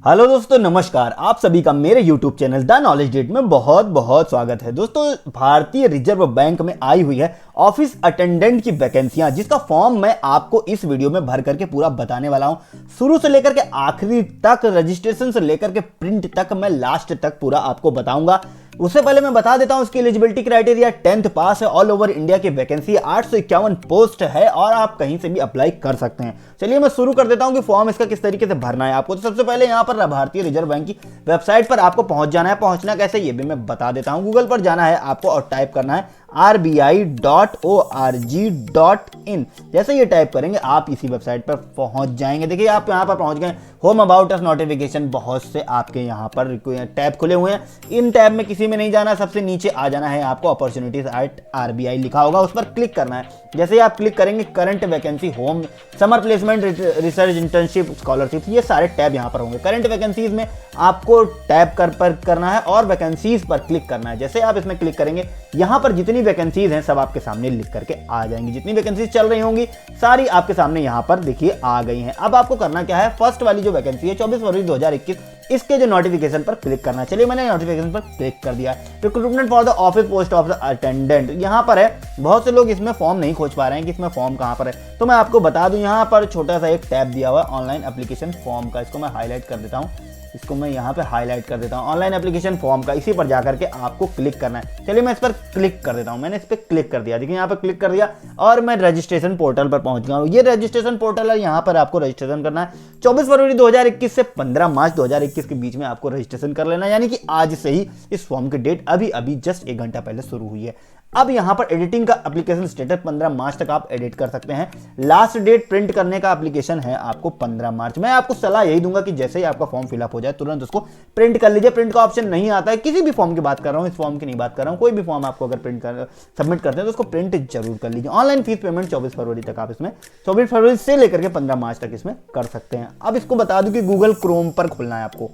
Hello दोस्तों, नमस्कार। आप सभी का मेरे YouTube channel the knowledge date में बहुत बहुत स्वागत है। दोस्तों, भारतीय रिजर्व बैंक में आई हुई है ऑफिस अटेंडेंट की वैकेंसियां, जिसका फॉर्म मैं आपको इस वीडियो में भर करके पूरा बताने वाला हूं। शुरू से लेकर के आखिरी तक, रजिस्ट्रेशन से लेकर के प्रिंट तक, मैं लास्ट तक पूरा आपको बताऊंगा। उससे पहले मैं बता देता हूं इसकी एलिजिबिलिटी क्राइटेरिया 10th पास है। ऑल ओवर इंडिया की वैकेंसी 851 पोस्ट है और आप कहीं से भी अप्लाई कर सकते हैं। चलिए मैं शुरू कर देता हूं कि फॉर्म इसका किस तरीके से भरना है आपको। तो सबसे पहले यहां पर भारतीय रिजर्व बैंक की वेबसाइट पर आपको पहुंच जाना है। पहुंचना कैसे ये भी मैं बता देता हूं। गूगल पर जाना है आपको और टाइप करना है rbi.org.in। जैसे ये टाइप करेंगे आप इसी वेबसाइट पर पहुंच जाएंगे। देखिए आप यहां पर पहुंच गए। होम अबाउट अस नोटिफिकेशन, बहुत से आपके यहां पर टैब खुले हुए हैं। इन टैब में किसी में नहीं जाना, सबसे नीचे आ जाना है। आपको अपॉर्चुनिटीज एट RBI लिखा होगा, उस पर क्लिक करना है। जैसे ही आप क्लिक करेंगे, current vacancy, home, summer placement, research, internship, scholarship, ये सारे टैब यहाँ पर होंगे। करंट वैकेंसीज में आपको टैब पर करना है और वैकेंसीज पर क्लिक करना है। जैसे आप इसमें क्लिक करेंगे, यहाँ पर जितनी वैकेंसीज हैं सब आपके सामने लिख करके आ जाएंगी। जितनी वैकेंसीज चल रही होंगी सारी आपके सामने यहाँ पर देखिए आ गई हैं। अब आपको करना क्या है, फर्स्ट वाली जो वैकेंसी है 24 फरवरी 2021, इसके जो नोटिफिकेशन पर क्लिक करना है। चलिए मैंने नोटिफिकेशन पर क्लिक कर दिया। Recruitment for the office post of the attendant यहाँ पर है। बहुत से लोग इसमें फॉर्म नहीं खोज पा रहे हैं कि इसमें फॉर्म कहाँ पर है, तो मैं आपको बता दूं। यहाँ पर छोटा सा एक टैब दिया हुआ है ऑनलाइन एप्लीकेशन फॉर्म का। इसको मैं हाईलाइट कर देता हूँ। ऑनलाइन एप्लीकेशन फॉर्म का, इसी पर जाकर के आपको क्लिक करना है। चलिए मैं इस पर क्लिक कर देता हूं। मैंने इस पर क्लिक कर दिया। देखिए यहाँ पर क्लिक कर दिया और मैं रजिस्ट्रेशन पोर्टल पर पहुंच गया हूं। ये रजिस्ट्रेशन पोर्टल है, यहाँ पर आपको रजिस्ट्रेशन करना है। 24 फरवरी 2021 से 15 मार्च 2021 के बीच में आपको रजिस्ट्रेशन कर लेना है। यानी कि आज से ही इस फॉर्म की डेट अभी जस्ट 1 घंटा पहले शुरू हुई है। अब यहां पर एडिटिंग का एप्लीकेशन स्टेटस 15 मार्च तक आप एडिट कर सकते हैं। लास्ट डेट प्रिंट करने का एप्लीकेशन है आपको 15 मार्च। मैं आपको सलाह यही दूंगा कि जैसे ही आपका फॉर्म फिलअप हो जाए तुरंत उसको प्रिंट कर लीजिए। प्रिंट का ऑप्शन नहीं आता है, किसी भी फॉर्म की बात कर रहा हूं, इस फॉर्म की नहीं बात कर रहा हूं। कोई भी फॉर्म आपको अगर सबमिट करते हैं तो उसको प्रिंट जरूर कर लीजिए। ऑनलाइन फीस पेमेंट 24 फरवरी तक आप इसमें 24 फरवरी से लेकर के 15 मार्च तक इसमें कर सकते हैं। अब इसको बता दूं कि गूगल क्रोम पर खोलना है आपको।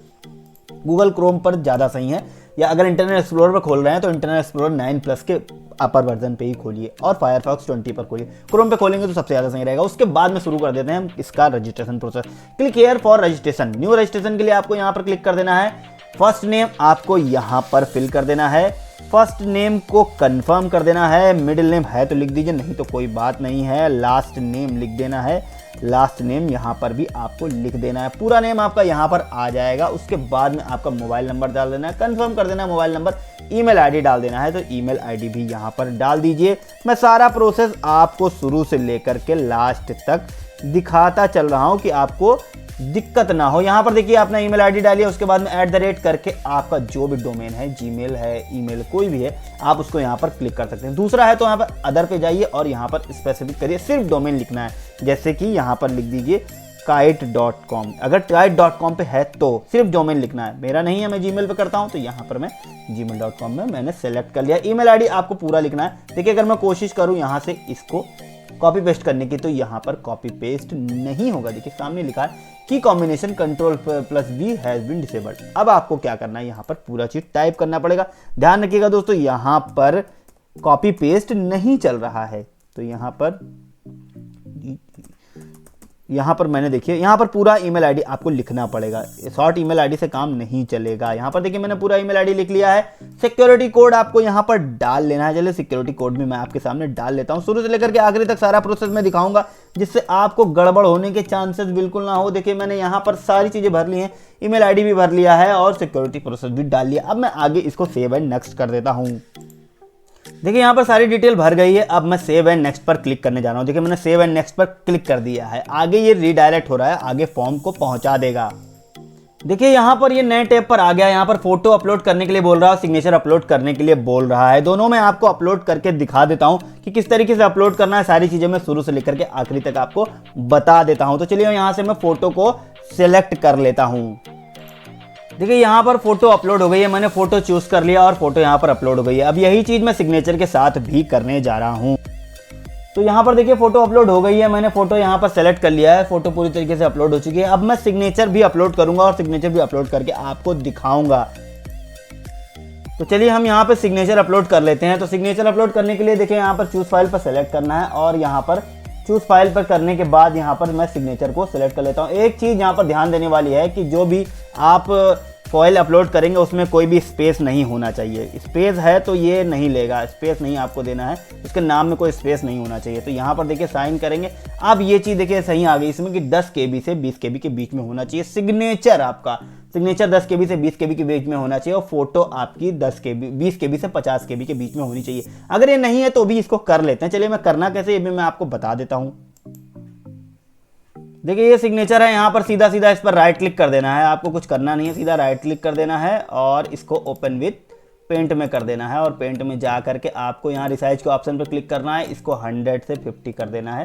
गूगल क्रोम पर ज्यादा सही है, या अगर इंटरनेट एक्सप्लोरर पर खोल रहे हैं तो इंटरनेट एक्सप्लोरर 9+ के अपर वर्जन पे ही खोलिए और फायरफॉक्स 20 पर खोलिए। क्रोम पे खोलेंगे तो सबसे ज्यादा सही रहेगा। उसके बाद में शुरू कर देते हैं हम इसका registration process. Click here for registration. New registration के लिए आपको यहाँ पर क्लिक कर देना है। फर्स्ट नेम आपको यहाँ पर फिल कर देना है। फर्स्ट नेम को कंफर्म कर देना है। मिडिल नेम है तो लिख दीजिए, नहीं तो कोई बात नहीं है। लास्ट नेम लिख देना है। लास्ट नेम यहाँ पर भी आपको लिख देना है। पूरा नेम आपका यहाँ पर आ जाएगा। उसके बाद में आपका मोबाइल नंबर डाल देना है, कंफर्म कर देना है मोबाइल नंबर। ईमेल आईडी डाल देना है, तो ईमेल आईडी भी यहाँ पर डाल दीजिए। मैं सारा प्रोसेस आपको शुरू से लेकर के लास्ट तक दिखाता चल रहा हूँ कि आपको दिक्कत ना हो। यहाँ पर देखिए आपने ईमेल आईडी डाली है, उसके बाद में @ करके आपका जो भी डोमेन है, जीमेल है, ईमेल कोई भी है, आप उसको यहाँ पर क्लिक कर सकते हैं। दूसरा है तो यहाँ पर अदर पे जाइए और यहाँ पर स्पेसिफिक करिए, सिर्फ डोमेन लिखना है। जैसे कि यहाँ पर लिख दीजिए kite.com। अगर kite.com पे है तो सिर्फ डोमेन लिखना है। मेरा नहीं है, मैं जीमेल पे करता हूँ, तो यहाँ पर मैं gmail.com में मैंने सेलेक्ट कर लिया। ईमेल आईडी आपको पूरा लिखना है। देखिए अगर मैं कोशिश करूँ यहाँ से इसको कॉपी पेस्ट करने की, तो यहाँ पर कॉपी पेस्ट नहीं होगा। देखिए सामने लिखा है की combination Ctrl+V has been disabled. अब आपको क्या करना है, यहाँ पर पूरा चीज टाइप करना पड़ेगा। ध्यान रखिएगा दोस्तों, यहाँ पर कॉपी पेस्ट नहीं चल रहा है। तो यहाँ पर मैंने देखिए यहाँ पर पूरा ईमेल आईडी आपको लिखना पड़ेगा। शॉर्ट ईमेल आईडी से काम नहीं चलेगा। यहाँ पर देखिए मैंने पूरा ईमेल आईडी लिख लिया है। सिक्योरिटी कोड आपको यहाँ पर डाल लेना है। चलिए सिक्योरिटी कोड भी मैं आपके सामने डाल लेता हूँ। शुरू से लेकर के आखिरी तक सारा प्रोसेस मैं दिखाऊंगा, जिससे आपको गड़बड़ होने के चांसेस बिल्कुल ना हो। देखिए मैंने यहाँ पर सारी चीजें भर ली हैं, ईमेल आईडी भी भर लिया है और सिक्योरिटी प्रोसेस भी डाल लिया। अब मैं आगे इसको सेव एंड नेक्स्ट कर देता हूँ। देखिए यहाँ पर सारी डिटेल भर गई है। अब मैं सेव एंड नेक्स्ट पर क्लिक करने जा रहा हूँ। देखिए मैंने सेव एंड नेक्स्ट पर क्लिक कर दिया है। आगे ये रीडायरेक्ट हो रहा है, आगे फॉर्म को पहुंचा देगा। देखिए यहाँ पर ये नए टैब पर आ गया। यहाँ पर फोटो अपलोड करने के लिए बोल रहा है, सिग्नेचर अपलोड करने के लिए बोल रहा है। दोनों में आपको अपलोड करके दिखा देता हूँ कि किस तरीके से अपलोड करना है। सारी चीजें मैं शुरू से लेकर के आखिरी तक आपको बता देता हूँ। तो चलिए यहाँ से मैं फोटो को सिलेक्ट कर लेता हूँ। देखिए यहाँ पर फोटो अपलोड हो गई है। मैंने फोटो चूज कर लिया और फोटो यहाँ पर अपलोड हो गई है। अब यही चीज मैं सिग्नेचर के साथ भी करने जा रहा हूँ। तो यहाँ पर देखिए फोटो अपलोड हो गई है। मैंने फोटो यहाँ पर सेलेक्ट कर लिया है। फोटो पूरी तरीके से अपलोड हो चुकी है। अब मैं सिग्नेचर भी अपलोड करूंगा और सिग्नेचर भी अपलोड करके आपको दिखाऊंगा। तो चलिए हम यहाँ पे सिग्नेचर अपलोड कर लेते हैं। तो सिग्नेचर अपलोड करने के लिए देखिए यहाँ पर चूज फाइल पर सेलेक्ट करना है और यहाँ पर चूज फाइल पर करने के बाद यहाँ पर मैं सिग्नेचर को सिलेक्ट कर लेता हूँ। एक चीज यहाँ पर ध्यान देने वाली है कि जो भी आप फॉइल अपलोड करेंगे उसमें कोई भी स्पेस नहीं होना चाहिए। स्पेस है तो ये नहीं लेगा, स्पेस नहीं आपको देना है, उसके नाम में कोई स्पेस नहीं होना चाहिए। तो यहाँ पर देखिए साइन करेंगे। अब ये चीज़ देखिए सही आ गई इसमें कि 10 KB से 20 KB के बीच में होना चाहिए। सिग्नेचर आपका, सिग्नेचर 10 KB से 20 KB के बीच में होना चाहिए और फोटो आपकी 20 KB से 50 KB के बीच में होनी चाहिए। अगर ये नहीं है तो भी इसको कर लेते हैं। चलिए मैं करना कैसे ये भी मैं आपको बता देता हूँ। देखिए ये सिग्नेचर है, यहाँ पर सीधा सीधा इस पर राइट क्लिक कर देना है, आपको कुछ करना नहीं है, सीधा राइट क्लिक कर देना है और इसको ओपन विथ पेंट में कर देना है। और पेंट में जा करके आपको यहाँ रिसाइज के ऑप्शन पर क्लिक करना है, इसको 100 से 50 कर देना है,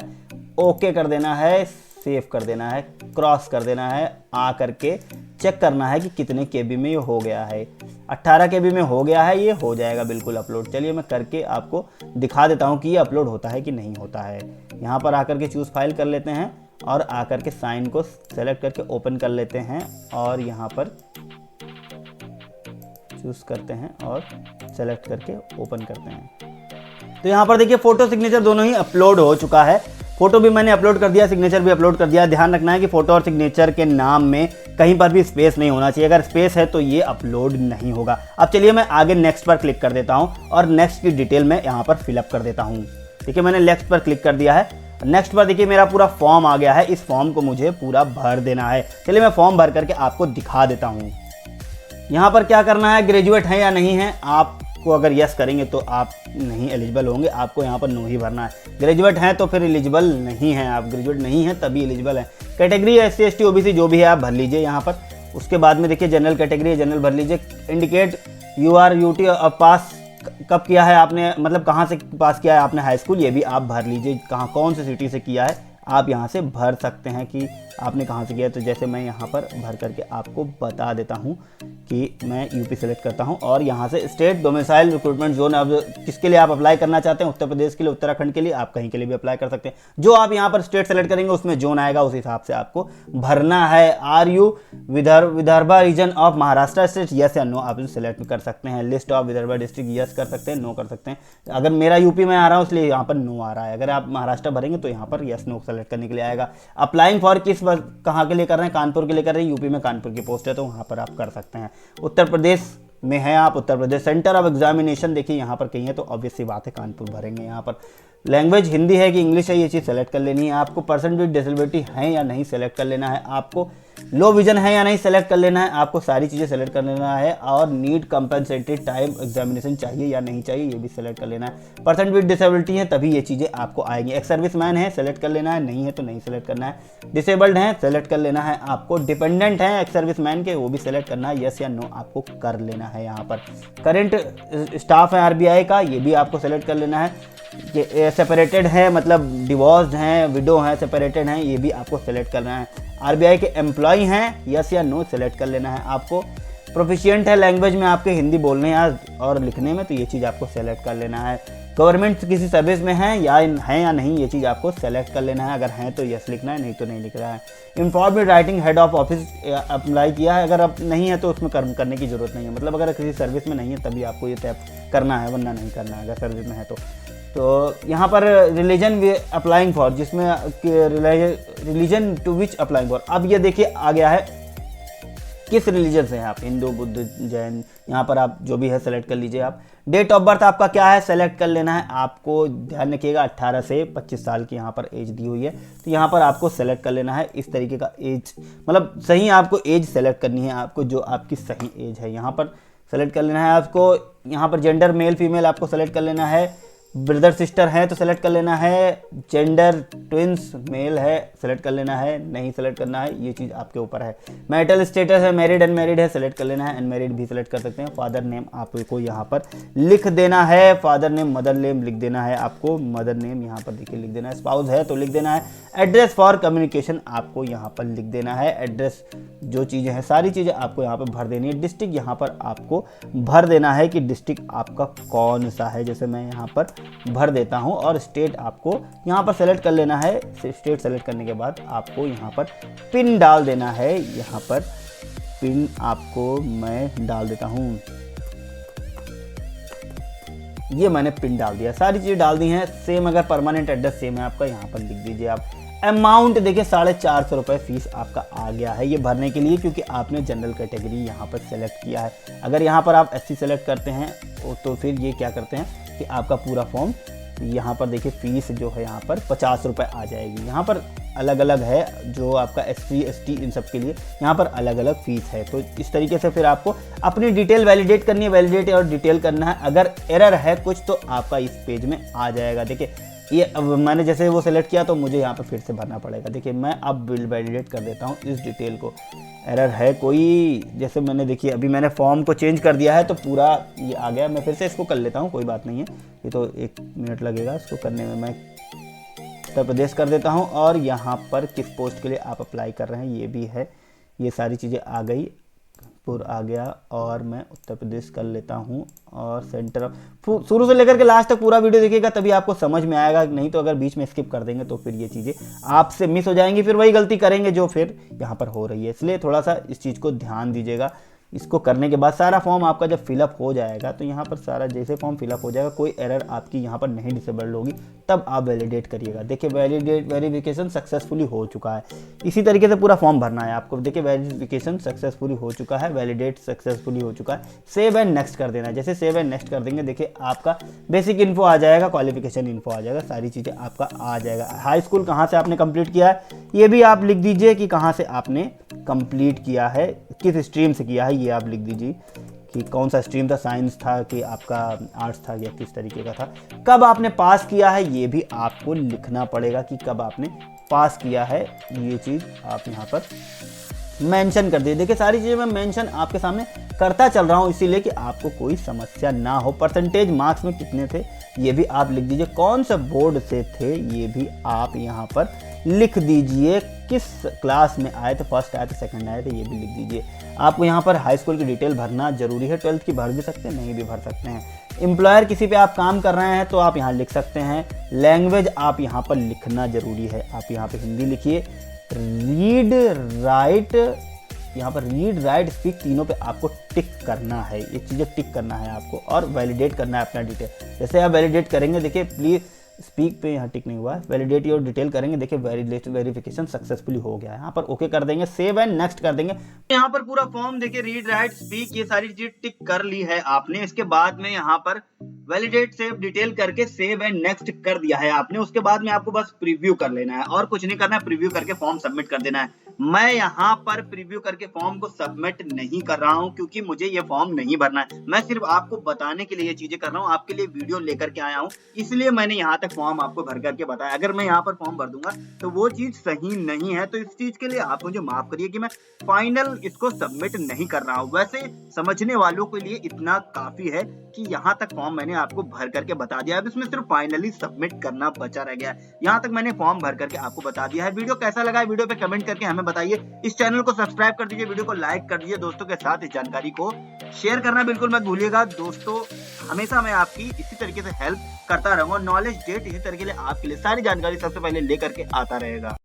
ओके कर देना है, सेव कर देना है, क्रॉस कर देना है, आ करके चेक करना है कि कितने KB में ये हो गया है। 18 KB में हो गया है, ये हो जाएगा बिल्कुल अपलोड। चलिए मैं करके आपको दिखा देता हूँ कि ये अपलोड होता है कि नहीं होता है। यहाँ पर आकर के चूज़ फाइल कर लेते हैं और आकर के साइन को सेलेक्ट करके ओपन कर लेते हैं और यहाँ पर चूज करते हैं और सेलेक्ट करके ओपन करते हैं। तो यहाँ पर देखिए फोटो सिग्नेचर दोनों ही अपलोड हो चुका है। फोटो भी मैंने अपलोड कर दिया, सिग्नेचर भी अपलोड कर दिया। ध्यान रखना है कि फोटो और सिग्नेचर के नाम में कहीं पर भी स्पेस नहीं होना चाहिए, अगर स्पेस है तो ये अपलोड नहीं होगा। अब चलिए मैं आगे नेक्स्ट पर क्लिक कर देता हूँ और नेक्स्ट की डिटेल में यहाँ पर फिलअप कर देता हूँ। देखिए मैंने नेक्स्ट पर क्लिक कर दिया है। नेक्स्ट पर देखिए मेरा पूरा फॉर्म आ गया है, इस फॉर्म को मुझे पूरा भर देना है। चलिए मैं फॉर्म भर करके आपको दिखा देता हूँ। यहाँ पर क्या करना है, ग्रेजुएट है या नहीं है, आपको अगर यस करेंगे तो आप नहीं एलिजिबल होंगे, आपको यहाँ पर नो ही भरना है। ग्रेजुएट हैं तो फिर एलिजिबल नहीं है, आप ग्रेजुएट नहीं हैं तभी एलिजिबल हैं। कैटेगरी SC ST OBC जो भी है आप भर लीजिए यहाँ पर। उसके बाद में देखिए जनरल कैटेगरी है, जनरल भर लीजिए। इंडिकेट UR UT और पास कब किया है आपने, मतलब कहाँ से पास किया है आपने हाई स्कूल, ये भी आप भर लीजिए। कहाँ कौन सी सिटी से किया है आप यहाँ से भर सकते हैं कि आपने कहाँ से किया। तो जैसे मैं यहाँ पर भर करके आपको बता देता हूँ कि मैं यूपी सेलेक्ट करता हूँ और यहाँ से स्टेट डोमिसाइल रिक्रूटमेंट जोन, अब किसके लिए आप अप्लाई करना चाहते हैं, उत्तर प्रदेश के लिए, उत्तराखंड के लिए, आप कहीं के लिए भी अप्लाई कर सकते हैं। जो आप यहाँ पर स्टेट सेलेक्ट करेंगे उसमें जोन आएगा, उस हिसाब से आपको भरना है। Are you Vidarbha region of Maharashtra state, yes या नो आप सेलेक्ट कर सकते हैं। List of Vidarbha district, yes कर सकते हैं, नो कर सकते हैं। अगर मेरा यूपी में आ रहा हूँ इसलिए यहाँ पर नो आ रहा है। अगर आप महाराष्ट्र भरेंगे तो यहाँ पर यस नो सेलेक्ट करने के लिए आएगा। अप्लाइंग फॉर किस कहाँ के लिए कर रहे हैं, कानपुर के लिए कर रहे हैं, यूपी में कानपुर की पोस्ट है तो वहाँ पर आप कर सकते हैं। उत्तर प्रदेश में है आप, Uttar Pradesh centre of examination देखिए यहाँ पर कहीं है तो ऑब्वियस सी बात है कानपुर भरेंगे। यहाँ पर लैंग्वेज हिंदी है कि इंग्लिश है, ये चीज़ सेलेक्ट कर लेनी है। आपको पर्सन विद डिसेबिलिटी है या नहीं सेलेक्ट कर लेना है। आपको लो विजन है या नहीं सेलेक्ट कर लेना है। आपको सारी चीज़ें सेलेक्ट कर लेना है। और नीड कंपनसेटेड टाइम एग्जामिनेशन चाहिए या नहीं चाहिए ये भी सेलेक्ट कर लेना है। पर्सन विद डिसेबिलिटी है तभी ये चीज़ें आपको आएंगी। एक्स सर्विस मैन है सेलेक्ट कर लेना है, नहीं है तो नहीं सेलेक्ट करना है। डिसेबल्ड है सेलेक्ट कर लेना है आपको। डिपेंडेंट है एक्स सर्विस मैन के, वो भी सेलेक्ट करना है, यस या नो आपको कर लेना है। यहाँ पर करेंट स्टाफ है RBI का, ये भी आपको सेलेक्ट कर लेना है। ये सेपरेटेड है मतलब डिवोर्स्ड हैं, विडो हैं, सेपरेटेड हैं, ये भी आपको सेलेक्ट करना है। RBI के एम्प्लॉय हैं, यस या नो सेलेक्ट कर लेना है आपको। प्रोफिशिएंट है लैंग्वेज में आपके हिंदी बोलने और लिखने में, तो ये चीज़ आपको सेलेक्ट कर लेना है। गवर्नमेंट किसी सर्विस में है या नहीं ये चीज़ आपको सेलेक्ट कर लेना है। अगर हैं तो यस लिखना है, नहीं तो नहीं लिख रहा है। Inform writing head of office apply किया है, अगर अब नहीं है तो उसमें करने की जरूरत नहीं है। मतलब अगर किसी सर्विस में नहीं है तभी आपको ये टैप करना है, वरना नहीं करना है अगर सर्विस में है तो यहाँ पर रिलीजन अप्लाइंग फॉर, जिसमें religion to which applying for. अब ये देखिए आ गया है किस रिलीजन से हैं आप, हिंदू बुद्ध जैन, यहाँ पर आप जो भी है सेलेक्ट कर लीजिए आप। डेट ऑफ बर्थ आपका क्या है सेलेक्ट कर लेना है आपको। ध्यान रखिएगा 18 से 25 साल की यहाँ पर एज दी हुई है, तो यहाँ पर आपको सेलेक्ट कर लेना है इस तरीके का एज, मतलब सही आपको एज सेलेक्ट करनी है आपको, जो आपकी सही एज है यहाँ पर सेलेक्ट कर लेना है आपको। यहाँ पर जेंडर मेल फीमेल आपको सेलेक्ट कर लेना है। ब्रदर सिस्टर है तो सेलेक्ट कर लेना है। जेंडर ट्विंस मेल है सेलेक्ट कर लेना है, नहीं सेलेक्ट करना है, ये चीज़ आपके ऊपर है। मैरिटल स्टेटस है मैरिड अनमैरिड है सेलेक्ट कर लेना है, अनमैरिड भी सेलेक्ट कर सकते हैं। फादर नेम आपको यहाँ पर लिख देना है, फादर नेम मदर नेम लिख देना है आपको, मदर नेम यहाँ पर देखिए लिख देना है। स्पाउस है तो लिख देना है। एड्रेस फॉर कम्युनिकेशन आपको यहाँ पर लिख देना है। एड्रेस जो चीज़ें हैं सारी चीज़ें आपको यहाँ पर भर देनी है। डिस्ट्रिक्ट यहाँ पर आपको भर देना है कि डिस्ट्रिक्ट आपका कौन सा है, जैसे मैं यहाँ पर भर देता हूं। और स्टेट आपको यहाँ पर सेलेक्ट कर लेना है। स्टेट सेलेक्ट करने के बाद आपको यहाँ पर पिन डाल देना है। यहाँ पर पिन आपको मैं डाल देता हूं, ये मैंने पिन डाल दिया, सारी चीज़ें डाल दी हैं। सेम अगर परमानेंट एड्रेस सेम है आपका यहाँ पर लिख दीजिए आप। अमाउंट देखिए 450 रुपये फीस आपका आ गया है ये भरने के लिए, क्योंकि आपने जनरल कैटेगरी यहाँ पर सेलेक्ट किया है। अगर यहाँ पर आप SC सेलेक्ट करते हैं तो फिर ये क्या करते हैं कि आपका पूरा फॉर्म यहाँ पर देखिए फीस जो है यहाँ पर 50 रुपये आ जाएगी। यहाँ पर अलग अलग है, जो आपका SC ST इन सब के लिए यहाँ पर अलग अलग फीस है। तो इस तरीके से फिर आपको अपनी डिटेल वैलिडेट करनी है, वैलिडेट और डिटेल करना है। अगर एरर है कुछ तो आपका इस पेज में आ जाएगा। देखिए ये अब मैंने जैसे वो सेलेक्ट किया तो मुझे यहाँ पर फिर से भरना पड़ेगा। देखिए मैं अब बिल वैलिडेट कर देता हूँ इस डिटेल को। एरर है कोई, जैसे मैंने देखिए अभी मैंने फॉर्म को चेंज कर दिया है तो पूरा ये आ गया। मैं फिर से इसको कर लेता हूँ, कोई बात नहीं है, ये तो 1 मिनट लगेगा इसको करने में। मैं उत्तर प्रदेश कर देता हूँ और यहाँ पर किस पोस्ट के लिए आप अप्लाई कर रहे हैं ये भी है। ये सारी चीज़ें आ गई, पूरा आ गया और मैं उत्तर प्रदेश कर लेता हूँ। और सेंटर शुरू से लेकर के लास्ट तक पूरा वीडियो देखिएगा तभी आपको समझ में आएगा, नहीं तो अगर बीच में स्किप कर देंगे तो फिर ये चीज़ें आपसे मिस हो जाएंगी, फिर वही गलती करेंगे जो फिर यहाँ पर हो रही है। इसलिए थोड़ा सा इस चीज़ को ध्यान दीजिएगा। इसको करने के बाद सारा फॉर्म आपका जब फिलअप हो जाएगा तो यहाँ पर सारा जैसे फॉर्म फिलअप हो जाएगा, कोई एरर आपकी यहाँ पर नहीं डिसेबल्ड होगी, तब आप वैलिडेट करिएगा। देखिए वेरिफिकेशन सक्सेसफुली हो चुका है। इसी तरीके से पूरा फॉर्म भरना है आपको। देखिए वेरिफिकेशन सक्सेसफुली हो चुका है, वैलिडेट सक्सेसफुली हो चुका है। सेव एंड नेक्स्ट कर देना है। जैसे सेव एंड नेक्स्ट कर देंगे देखिए आपका बेसिक इन्फो आ जाएगा, क्वालिफिकेशन इन्फो आ जाएगा, सारी चीज़ें आपका आ जाएगा। हाई स्कूल कहाँ से आपने कंप्लीट किया है ये भी आप लिख दीजिए कि कहाँ से आपने कंप्लीट किया है, किस स्ट्रीम से किया है ये आप लिख दीजिए कि कौन सा स्ट्रीम था, साइंस था कि आपका आर्ट्स था या किस तरीके का था। कब आपने पास किया है ये भी आपको लिखना पड़ेगा कि कब आपने पास किया है, ये चीज़ आप यहाँ पर मेंशन कर दीजिए। देखिए सारी चीज़ें मैं मेंशन आपके सामने करता चल रहा हूँ इसीलिए कि आपको कोई समस्या ना हो। परसेंटेज मार्क्स में कितने थे ये भी आप लिख दीजिए, कौन सा बोर्ड से थे ये भी आप यहाँ पर लिख दीजिए, किस क्लास में आए थे, फर्स्ट आए थे सेकंड आए थे ये भी लिख दीजिए। आपको यहाँ पर हाई स्कूल की डिटेल भरना जरूरी है, 12th की भर भी सकते हैं, नहीं भी भर सकते हैं। एम्प्लॉयर किसी पे आप काम कर रहे हैं तो आप यहाँ लिख सकते हैं। लैंग्वेज आप यहाँ पर लिखना जरूरी है, आप यहाँ पर हिंदी लिखिए। रीड राइट, यहाँ पर रीड राइट स्पीक तीनों पे आपको टिक करना है, ये चीज़ें टिक करना है आपको और वैलिडेट करना है अपना डिटेल। जैसे आप वैलिडेट करेंगे देखिए प्लीज स्पीक पे यहाँ टिक नहीं हुआ है, वैलिडेट योर डिटेल करेंगे देखिए वेरिफिकेशन सक्सेसफुली हो गया है। यहाँ पर ओके कर देंगे, सेव एंड नेक्स्ट कर देंगे। यहाँ पर पूरा फॉर्म देखिए रीड राइट स्पीक ये सारी चीज टिक कर ली है आपने। इसके बाद में यहाँ पर वैलिडेट सेव डिटेल करके सेव एंड नेक्स्ट कर दिया है आपने। उसके बाद में आपको बस प्रीव्यू कर लेना है और कुछ नहीं करना है, प्रीव्यू करके फॉर्म सबमिट कर देना है। मैं यहाँ पर प्रीव्यू करके फॉर्म को सबमिट नहीं कर रहा हूँ क्योंकि मुझे ये फॉर्म नहीं भरना है। मैं सिर्फ आपको बताने के लिए ये चीजें कर रहा हूँ, आपके लिए वीडियो लेकर के आया हूँ, इसलिए मैंने यहाँ तक फॉर्म आपको भर करके बताया। अगर मैं यहाँ पर फॉर्म भर दूंगा तो वो चीज सही नहीं है, तो इस चीज के लिए आप मुझे माफ करिए कि मैं फाइनल इसको सबमिट नहीं कर रहा हूँ। वैसे समझने वालों के लिए इतना काफी है कि यहाँ तक फॉर्म मैंने आपको भर करके बता दिया है। अब इसमें सिर्फ फाइनली सबमिट करना बचा रह गया है। यहाँ तक मैंने फॉर्म भर करके आपको बता दिया है। वीडियो कैसा लगा है वीडियो पे कमेंट करके हमें बताइए। इस चैनल को सब्सक्राइब कर दीजिए, वीडियो को लाइक कर दीजिए, दोस्तों के साथ इस जानकारी को शेयर करना बिल्कुल मत भूलिएगा। दोस्तों हमेशा मैं आपकी इसी तरीके से हेल्प करता रहूंगा, नॉलेज डेट इसी तरीके से आपके लिए सारी जानकारी सबसे पहले लेकर के आता रहेगा।